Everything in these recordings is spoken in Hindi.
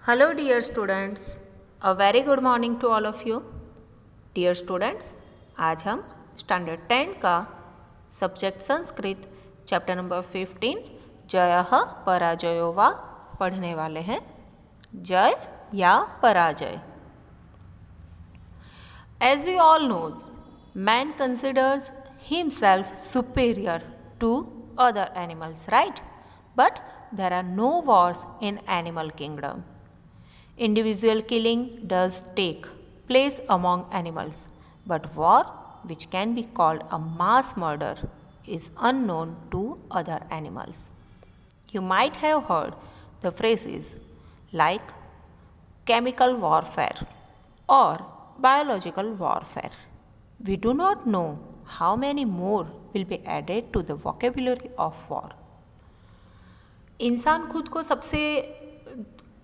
Hello dear students, a very good morning to all of you. Dear students, आज हम स्टैंडर्ड 10 का सब्जेक्ट संस्कृत चैप्टर नंबर 15 जयः पराजयो वा पढ़ने वाले हैं। जय या पराजय। As we all knows, man considers himself superior to other animals, right? But there are no wars in animal kingdom. Individual killing does take place among animals, but war, which can be called a mass murder, is unknown to other animals. You might have heard the phrases like chemical warfare or biological warfare. We do not know how many more will be added to the vocabulary of war. इंसान खुद को सबसे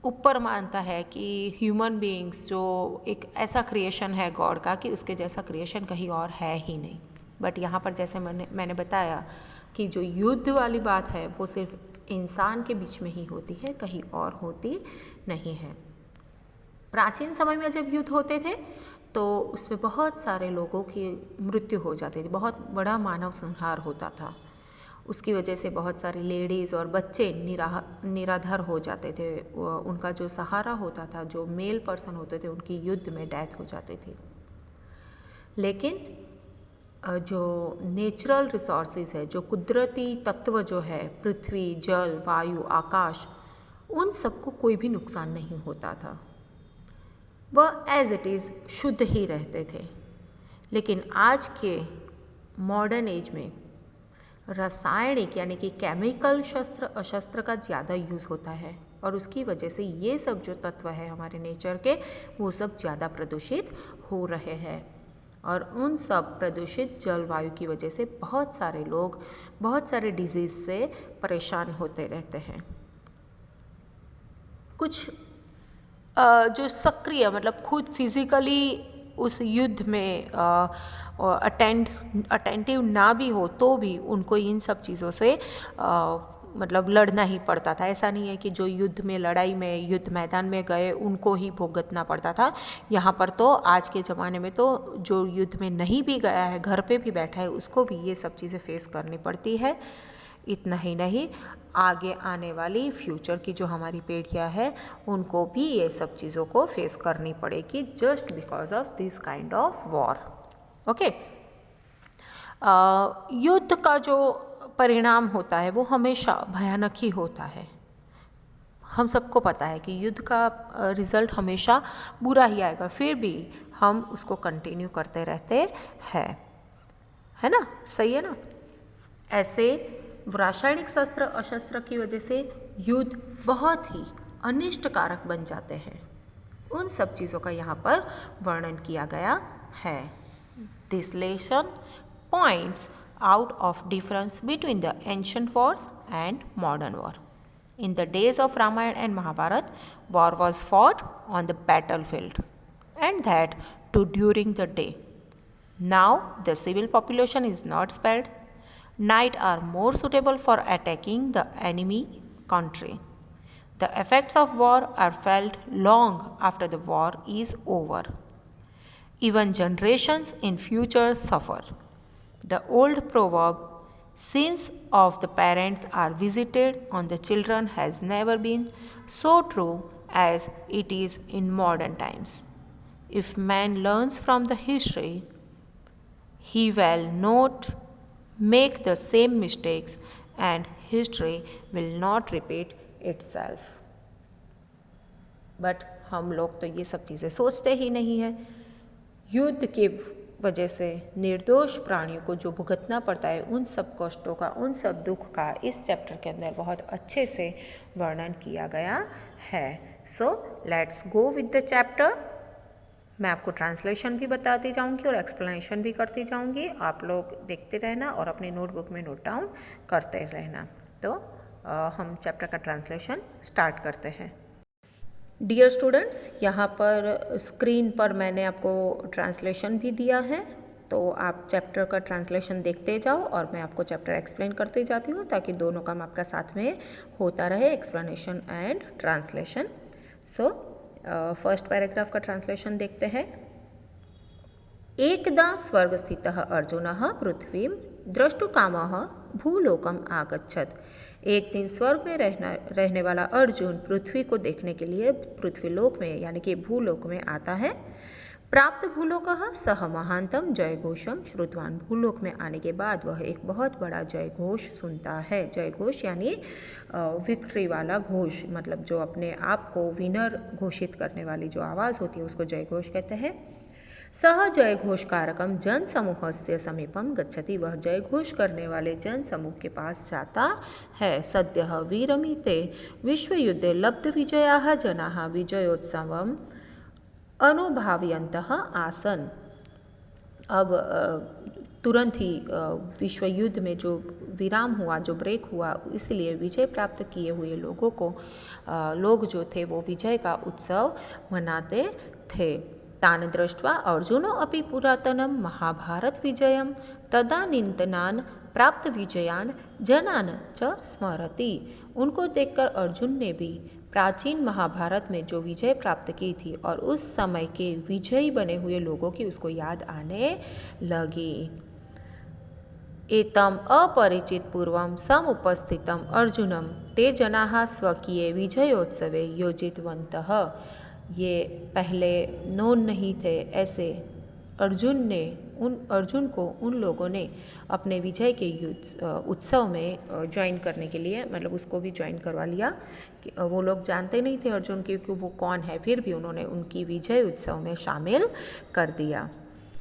ऊपर मानता है कि ह्यूमन बीइंग्स जो एक ऐसा क्रिएशन है गॉड का कि उसके जैसा क्रिएशन कहीं और है ही नहीं। बट यहाँ पर जैसे मैंने बताया कि जो युद्ध वाली बात है वो सिर्फ इंसान के बीच में ही होती है, कहीं और होती नहीं है। प्राचीन समय में जब युद्ध होते थे तो उसमें बहुत सारे लोगों की मृत्यु हो जाती थी, बहुत बड़ा मानव संहार होता था। उसकी वजह से बहुत सारी लेडीज़ और बच्चे निराधार हो जाते थे। उनका जो सहारा होता था, जो मेल पर्सन होते थे, उनकी युद्ध में डेथ हो जाती थी। लेकिन जो नेचुरल रिसोर्सेज है, जो कुदरती तत्व जो है, पृथ्वी, जल, वायु, आकाश, उन सबको कोई भी नुकसान नहीं होता था। वह एज इट इज़ शुद्ध ही रहते थे। लेकिन आज के मॉडर्न एज में रासायनिक यानी कि केमिकल शस्त्र अशस्त्र का ज़्यादा यूज़ होता है और उसकी वजह से ये सब जो तत्व है हमारे नेचर के, वो सब ज़्यादा प्रदूषित हो रहे हैं। और उन सब प्रदूषित जलवायु की वजह से बहुत सारे लोग बहुत सारे डिजीज़ से परेशान होते रहते हैं। कुछ जो सक्रिय मतलब खुद फिज़िकली उस युद्ध में अटेंटिव ना भी हो तो भी उनको इन सब चीज़ों से मतलब लड़ना ही पड़ता था। ऐसा नहीं है कि जो युद्ध में लड़ाई में युद्ध मैदान में गए उनको ही भुगतना पड़ता था। यहाँ पर तो आज के ज़माने में तो जो युद्ध में नहीं भी गया है, घर पे भी बैठा है, उसको भी ये सब चीज़ें फेस करनी पड़ती है। इतना ही नहीं, आगे आने वाली फ्यूचर की जो हमारी पीढ़ियाँ है उनको भी ये सब चीज़ों को फेस करनी पड़ेगी just because of this kind of war. Okay, युद्ध का जो परिणाम होता है वो हमेशा भयानक ही होता है। हम सबको पता है कि युद्ध का रिज़ल्ट हमेशा बुरा ही आएगा, फिर भी हम उसको कंटिन्यू करते रहते हैं, है ना? सही है ना? ऐसे रासायनिक शस्त्र अशस्त्र की वजह से युद्ध बहुत ही अनिष्टकारक बन जाते हैं। उन सब चीज़ों का यहाँ पर वर्णन किया गया है। This lesson points out of difference between the ancient wars and modern war. In the days of Ramayana and Mahabharata, war was fought on the battlefield and that too during the day. Now the civil population is not spared. Night are more suitable for attacking the enemy country. The effects of war are felt long after the war is over. Even generations in future suffer. The old proverb, sins of the parents are visited on the children, has never been so true as it is in modern times. If man learns from the history, he will not make the same mistakes and history will not repeat itself. But हम लोग तो ये सब चीज़ें सोचते ही नहीं हैं। युद्ध के वजह से निर्दोष प्राणियों को जो भुगतना पड़ता है, उन सब कष्टों का, उन सब दुख का इस चैप्टर के अंदर बहुत अच्छे से वर्णन किया गया है। So let's go with the chapter. मैं आपको ट्रांसलेशन भी बताती जाऊंगी और एक्सप्लेनेशन भी करती जाऊंगी। आप लोग देखते रहना और अपनी नोटबुक में नोट डाउन करते रहना। तो हम चैप्टर का ट्रांसलेशन स्टार्ट करते हैं। डियर स्टूडेंट्स, यहाँ पर स्क्रीन पर मैंने आपको ट्रांसलेशन भी दिया है, तो आप चैप्टर का ट्रांसलेशन देखते जाओ और मैं आपको चैप्टर एक्सप्लेन करते जाती हूँ ताकि दोनों काम आपका साथ में होता रहे, explanation and translation. So first paragraph का ट्रांसलेशन देखते हैं। एकदा स्वर्गस्थितः अर्जुनः पृथ्वीं द्रष्टुकामः भूलोकम आगच्छत्। एक दिन स्वर्ग में रहने वाला अर्जुन पृथ्वी को देखने के लिए पृथ्वीलोक में यानी कि भूलोक में आता है। प्राप्त भूलोकः सह महानतम जय घोषम श्रुतवान। भूलोक में आने के बाद वह एक बहुत बड़ा जय घोष सुनता है। जय घोष यानी विक्ट्री वाला घोष, मतलब जो अपने आप को विनर घोषित करने वाली जो आवाज़ होती है उसको जय घोष कहते हैं। सह जय घोषकारकम जन समूहस्य समीपम गच्छति। वह जय घोष करने वाले जन समूह के पास जाता है। सद्यः वीरमिते विश्वयुद्धे लब्ध विजयाः जनाः विजयोत्सवम् अनुभावयन्तः आसन। अब तुरंत ही विश्व युद्ध में जो विराम हुआ, जो ब्रेक हुआ, इसलिए विजय प्राप्त किए हुए लोगों को लोग जो थे वो विजय का उत्सव मनाते थे। तान दृष्ट्वा अर्जुनो अपि पुरातनं महाभारत विजयं तदानीन्तनान् प्राप्त विजयान जनान च स्मरति। उनको देखकर अर्जुन ने भी प्राचीन महाभारत में जो विजय प्राप्त की थी और उस समय के विजयी बने हुए लोगों की उसको याद आने लगी। एतम अपरिचित पूर्वम समुपस्थितम अर्जुनम ते जनाः स्वकीय विजयोत्सवे योजितवन्तः। ये पहले नोन नहीं थे, ऐसे अर्जुन को उन लोगों ने अपने विजय के उत्सव में ज्वाइन करने के लिए, मतलब उसको भी ज्वाइन करवा लिया। वो लोग जानते नहीं थे अर्जुन की कि वो कौन है, फिर भी उन्होंने उनकी विजय उत्सव में शामिल कर दिया।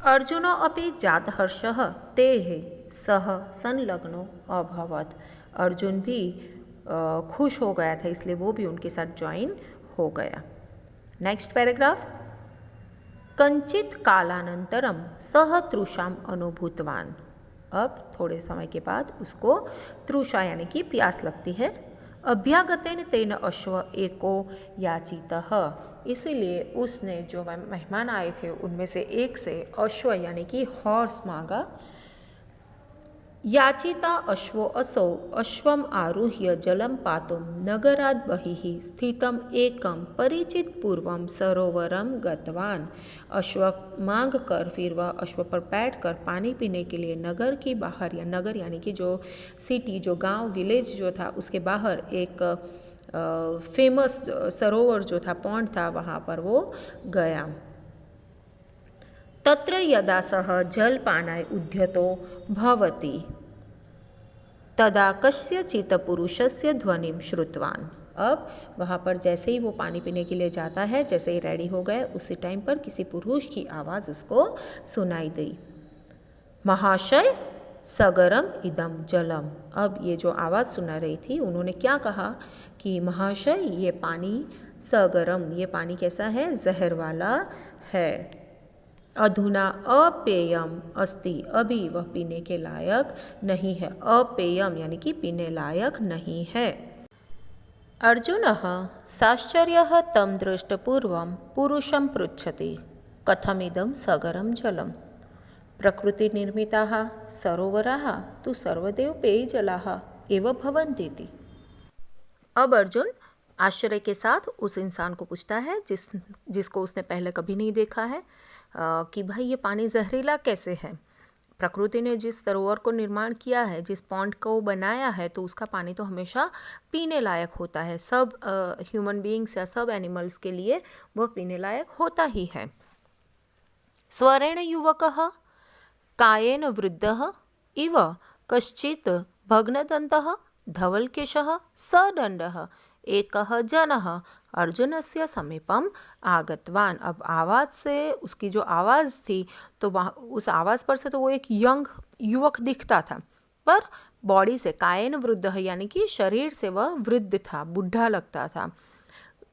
अर्जुनो अपि जातहर्षः तेः सह संलग्नो अभवत्। अर्जुन भी खुश हो गया था, इसलिए वो भी उनके साथ ज्वाइन हो गया। Next paragraph. कंचित कालानंतरम सह तृषाम अनुभूतवान। अब थोड़े समय के बाद उसको तृषा यानी कि प्यास लगती है। अभ्यागतेन तेन अश्व एको याचितः। इसीलिए उसने जो मेहमान आए थे उनमें से एक से अश्व यानी कि हॉर्स मांगा। याचिता अश्वो असौ अश्वम आरुह्य जलम पातुम नगराद बहिः स्थितम एकम परिचित पूर्वम सरोवरम गतवान। अश्व मांग कर फिर वह अश्व पर बैठकर पानी पीने के लिए नगर की बाहर, या नगर यानी कि जो सिटी, जो गांव, विलेज जो था उसके बाहर एक फेमस सरोवर जो था, पॉन्ड था, वहाँ पर वो गया। तत्र यदा सः जलपानाय उद्यतो भवति तदा कस्यचित् पुरुषस्य ध्वनिं श्रुतवान। अब वहाँ पर जैसे ही वो पानी पीने के लिए जाता है, जैसे ही रेडी हो गए, उसी टाइम पर किसी पुरुष की आवाज़ उसको सुनाई दी। महाशय सगरम इदम जलम। अब ये जो आवाज़ सुना रही थी, उन्होंने क्या कहा कि महाशय ये पानी सगरम, ये पानी कैसा है, जहर वाला है। अधुना अपेयम अस्ति, अभी वह पीने के लायक नहीं है। अपेयम यानी कि पीने लायक नहीं है। अर्जुनः साश्चर्यः तं दृष्टपूर्वं पुरुषं पृच्छति कथमिदं सगरं जलम्। प्रकृतिनिर्मिताः सरोवराः तु सर्वदेव पेयजलाः एव भवन्तीति। अब अर्जुन आश्चर्य के साथ उस इंसान को पूछता है जिसको उसने पहले कभी नहीं देखा है कि भाई ये पानी जहरीला कैसे है। प्रकृति ने जिस सरोवर को निर्माण किया है, जिस पॉन्ड को बनाया है, तो उसका पानी तो हमेशा पीने लायक होता है। सब ह्यूमन बीइंग्स या सब एनिमल्स के लिए वह पीने लायक होता ही है। स्वरेण युवकः कायेन वृद्धः इव कश्चित् भग्नदन्तः धवलकेशः सदण्डः एकः जनः अर्जुनस्य समीपम आगतवान। अब आवाज़ से, उसकी जो आवाज़ थी, तो वहाँ उस आवाज़ पर से तो वो एक यंग युवक दिखता था, पर बॉडी से कायेन वृद्ध यानी कि शरीर से वह वृद्ध था, बुढ़ा लगता था।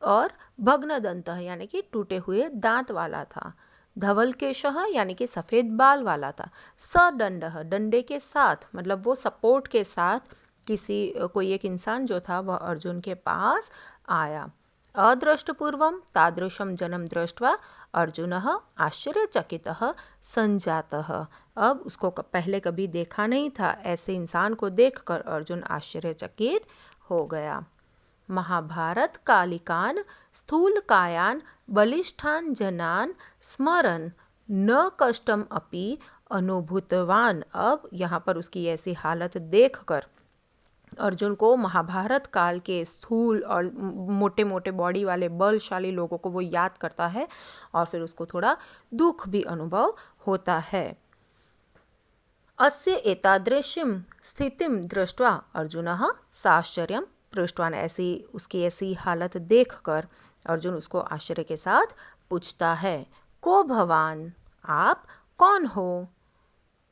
और भग्नदंत यानी कि टूटे हुए दांत वाला था। धवलकेशः यानी कि सफ़ेद बाल वाला था। सदंडः डंडे के साथ, मतलब वो सपोर्ट के साथ कोई एक इंसान जो था वह अर्जुन के पास आया। अदृष्टपूर्वं तादृशं जनं दृष्ट्वा अर्जुनः आश्चर्यचकितः संजातः। अब उसको पहले कभी देखा नहीं था, ऐसे इंसान को देखकर अर्जुन आश्चर्यचकित हो गया। महाभारत कालिकान स्थूलकायान बलिष्ठान जनान स्मरन न कष्टम अपि अनुभूतवान। अब यहाँ पर उसकी ऐसी हालत देखकर अर्जुन को महाभारत काल के स्थूल और मोटे मोटे बॉडी वाले बलशाली लोगों को वो याद करता है और फिर उसको थोड़ा दुख भी अनुभव होता है। अस्य एतादृशीं स्थितिं दृष्ट्वा अर्जुनः साश्चर्यं पृष्टवान। उसकी ऐसी हालत देखकर अर्जुन उसको आश्चर्य के साथ पूछता है, को भवान, आप कौन हो?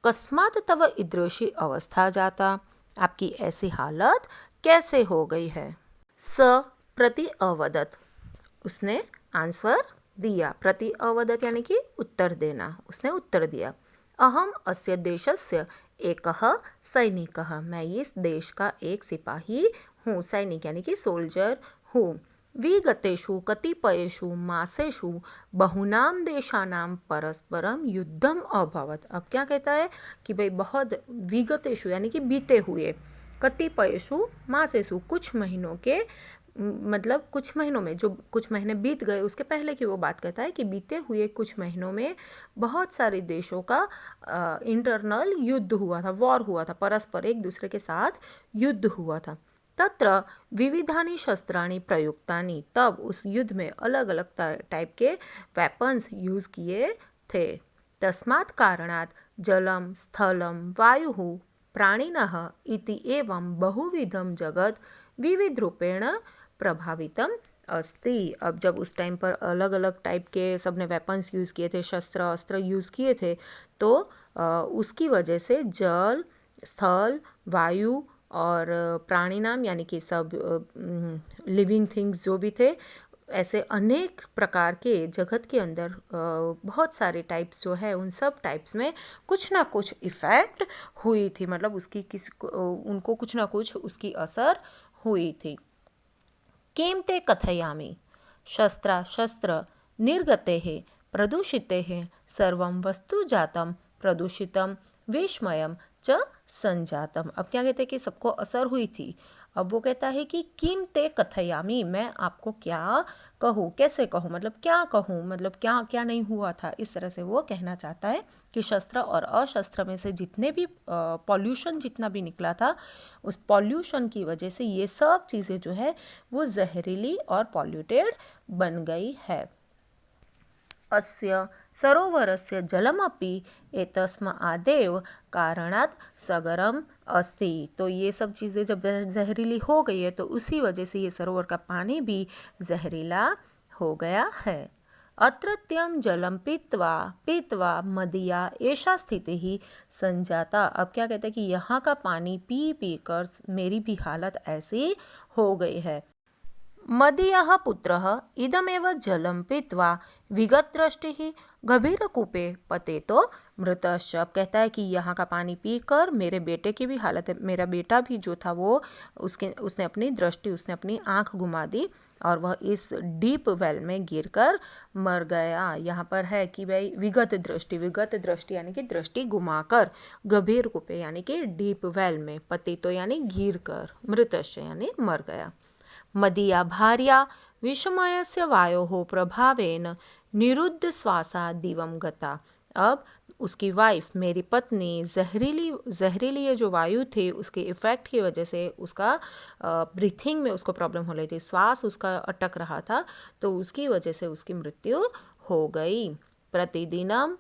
कस्मात् तव ईदृशी अवस्था जाता, आपकी ऐसी हालत कैसे हो गई है? स प्रति अवदत, उसने आंसर दिया। प्रति अवदत यानी कि उत्तर देना, उसने उत्तर दिया। अहम अस्य देशस्य एकः सैनिकः, मैं इस देश का एक सिपाही हूँ। सैनिक यानी कि सोल्जर हूँ। विगतेषु कतिपयेषु मासेषु बहुनां देशानां परस्परम युद्धम अभवत्। अब क्या कहता है कि भाई बहुत विगतेषु यानी कि बीते हुए, कतिपयेषु मासेषु कुछ महीनों के, मतलब कुछ महीनों में, जो कुछ महीने बीत गए उसके पहले की वो बात कहता है कि बीते हुए कुछ महीनों में बहुत सारे देशों का इंटरनल युद्ध हुआ था, वॉर हुआ था, परस्पर एक दूसरे के साथ युद्ध हुआ था। तत्र विविधानि शस्त्राणि प्रयुक्तानि, तब उस युद्ध में अलग अलग टाइप के वेपन्स यूज़ किए थे। तस्मात् कारणात् जलम स्थलम वायुः प्राणिनः इति एवं बहुविधम जगत विविध रूपेण प्रभावितम अस्ति। अब जब उस टाइम पर अलग अलग टाइप के सबने वेपन्स यूज़ किए थे, शस्त्र अस्त्र यूज़ किए थे, तो उसकी वजह से जल, स्थल, वायु और प्राणी नाम यानी कि सब लिविंग थिंग्स जो भी थे, ऐसे अनेक प्रकार के जगत के अंदर बहुत सारे टाइप्स जो है, उन सब टाइप्स में कुछ ना कुछ इफ़ेक्ट हुई थी, मतलब उनको कुछ ना कुछ उसकी असर हुई थी। किं ते कथयामि शस्त्र निर्गतेः प्रदूषितेः सर्वं वस्तु जातं प्रदूषितं विस्मयं च संजातम। अब क्या कहते हैं कि सबको असर हुई थी। अब वो कहता है कि किम ते कथयामी, मैं आपको क्या कहूँ, कैसे कहूँ, मतलब क्या कहूँ, मतलब क्या क्या नहीं हुआ था। इस तरह से वो कहना चाहता है कि शस्त्र और अशस्त्र में से जितने भी पॉल्यूशन जितना भी निकला था, उस पॉल्यूशन की वजह से ये सब चीज़ें जो है वो जहरीली और पॉल्यूटेड बन गई है। अस्य सरोवरस्य जलमपि एतस्मादेव कारणात् सगरम अस्ति। तो ये सब चीज़ें जब जहरीली हो गई है तो उसी वजह से ये सरोवर का पानी भी जहरीला हो गया है। अत्रत्यं जलम पीत्वा मदिया ऐसा स्थिति ही संजाता। अब क्या कहते हैं कि यहाँ का पानी पी कर मेरी भी हालत ऐसी हो गई है। मदीयः पुत्रः इदमेव जलं पीत्वा विगतदृष्टिः गभीरकूपे पतेतो मृतश्च। अब कहता है कि यहाँ का पानी पीकर मेरे बेटे की भी हालत है, मेरा बेटा भी जो था वो उसने अपनी आँख घुमा दी और वह इस डीप वेल में गिरकर मर गया। यहाँ पर है कि भाई विगत दृष्टि यानी कि दृष्टि घुमाकर, गभीर कूपे यानी कि डीप वेल में, पतितो यानी गिरकर, मृतश्च यानी मर गया। मदीया भार्या विषमयस्य वायोः प्रभावेन निरुद्ध श्वासा दिवं गता। अब उसकी वाइफ, मेरी पत्नी, जहरीली ये जो वायु थी उसके इफ़ेक्ट की वजह से उसका ब्रीथिंग में उसको प्रॉब्लम हो रही थी, श्वास उसका अटक रहा था, तो उसकी वजह से उसकी मृत्यु हो गई। प्रतिदिनं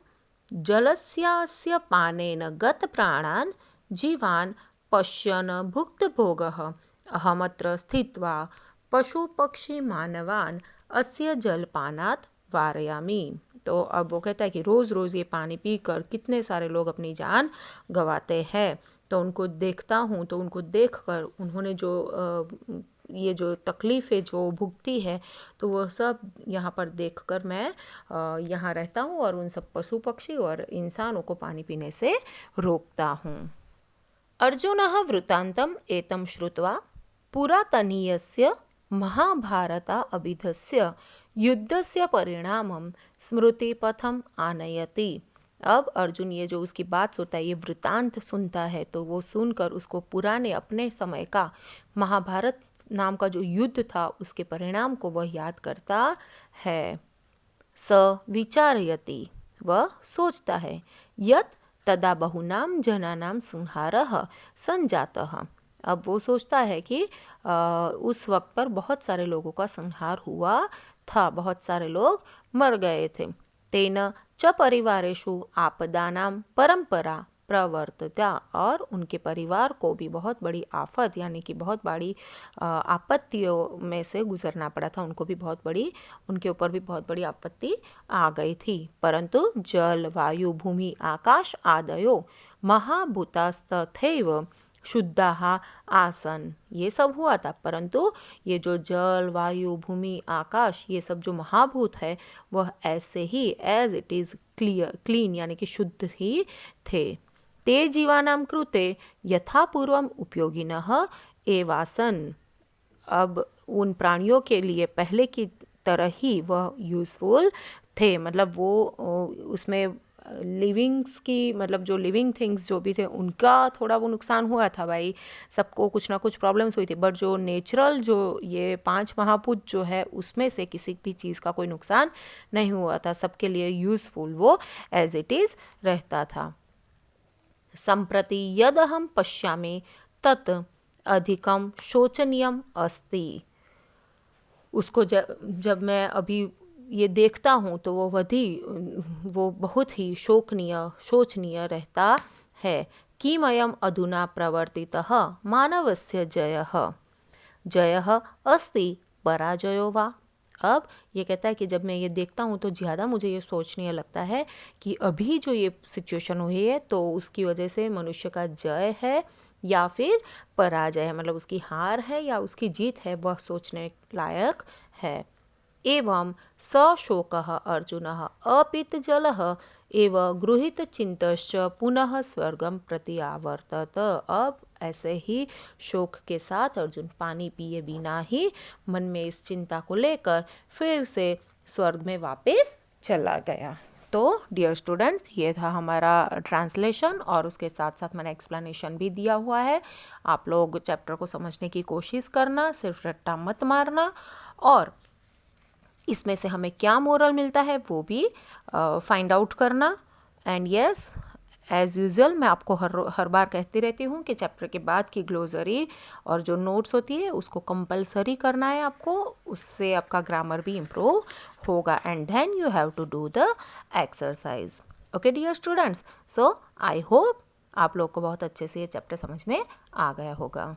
जलस्यास्य पानेन गत प्राणान् जीवान् पश्यन् भुक्तभोगः अहमत्र स्थित्वा पशु पक्षी मानवान अस्य जलपानात् वारयामी। तो अब वो कहता है कि रोज़ रोज़ ये पानी पीकर कितने सारे लोग अपनी जान गंवाते हैं, तो उनको देखता हूँ, तो उनको देखकर उन्होंने जो ये जो तकलीफ़ें जो भुगती है, तो वो सब यहाँ पर देखकर मैं यहाँ रहता हूँ और उन सब पशु पक्षी और इंसानों को पानी पीने से रोकता हूँ। अर्जुनः वृत्तान्तम् एतं श्रुत्वा पुरातनीयस्य महाभारता अभिधस्य युद्धस्य परिणामं स्मृतिपथम आनयति। अब अर्जुन ये जो उसकी बात सुनता है, ये वृत्तांत सुनता है, तो वो सुनकर उसको पुराने अपने समय का महाभारत नाम का जो युद्ध था उसके परिणाम को वह याद करता है। स विचारयति, वह सोचता है। यत् तदा बहुनाम जनानां संहारः संजातः, अब वो सोचता है कि उस वक्त पर बहुत सारे लोगों का संहार हुआ था, बहुत सारे लोग मर गए थे। तेन च परिवारेषु आपदानां परंपरा प्रवर्तता, और उनके परिवार को भी बहुत बड़ी आफत यानी कि बहुत बड़ी आपत्तियों में से गुजरना पड़ा था, उनको भी बहुत बड़ी, उनके ऊपर भी बहुत बड़ी आपत्ति आ गई थी। परंतु जल वायु भूमि आकाश आदयो महाभूतास्तथैव शुद्धाः आसन, ये सब हुआ था, परंतु ये जो जल वायु भूमि आकाश ये सब जो महाभूत है वह ऐसे ही एज इट इज़ क्लीन यानी कि शुद्ध ही थे। ते जीवानां कृते यथा पूर्वम उपयोगिनः एवासन, अब उन प्राणियों के लिए पहले की तरह ही वह यूज़फुल थे, मतलब वो उसमें लिविंग्स की, मतलब जो लिविंग थिंग्स जो भी थे उनका थोड़ा वो नुकसान हुआ था भाई, सबको कुछ ना कुछ प्रॉब्लम्स हुई थी, बट जो नेचुरल जो ये 5 महाभूत जो है उसमें से किसी भी चीज़ का कोई नुकसान नहीं हुआ था, सबके लिए यूज़फुल वो एज इट इज़ रहता था। सम्प्रति यदहं पश्यामि तत् अधिकं शोचनीयम अस्ति, उसको जब मैं अभी ये देखता हूँ तो वो बहुत ही शोचनीय रहता है। किमयम् अधुना प्रवर्तितः मानवस्य जयः अस्ति पराजयो वा, अब ये कहता है कि जब मैं ये देखता हूँ तो ज़्यादा मुझे ये सोचनीय लगता है कि अभी जो ये सिचुएशन हुई है तो उसकी वजह से मनुष्य का जय है या फिर पराजय है, मतलब उसकी हार है या उसकी जीत है, वह सोचने लायक है। एवं स शोकः अर्जुनः अपीत जलः एव गृहीत चिंतश्च पुनः स्वर्गम प्रति आवर्तत, अब ऐसे ही शोक के साथ अर्जुन पानी पिए बिना ही मन में इस चिंता को लेकर फिर से स्वर्ग में वापस चला गया। तो डियर स्टूडेंट्स, ये था हमारा ट्रांसलेशन और उसके साथ साथ मैंने एक्सप्लेनेशन भी दिया हुआ है। आप लोग चैप्टर को समझने की कोशिश करना, सिर्फ रट्टा मत मारना, और इसमें से हमें क्या मोरल मिलता है वो भी फाइंड आउट करना। एंड यस, एज़ यूजुअल मैं आपको हर बार कहती रहती हूँ कि चैप्टर के बाद की ग्लोसरी और जो नोट्स होती है उसको कंपलसरी करना है आपको, उससे आपका ग्रामर भी इम्प्रूव होगा। And then you have to do the exercise. Okay dear students, so I hope आप लोग को बहुत अच्छे से ये चैप्टर समझ में आ गया होगा।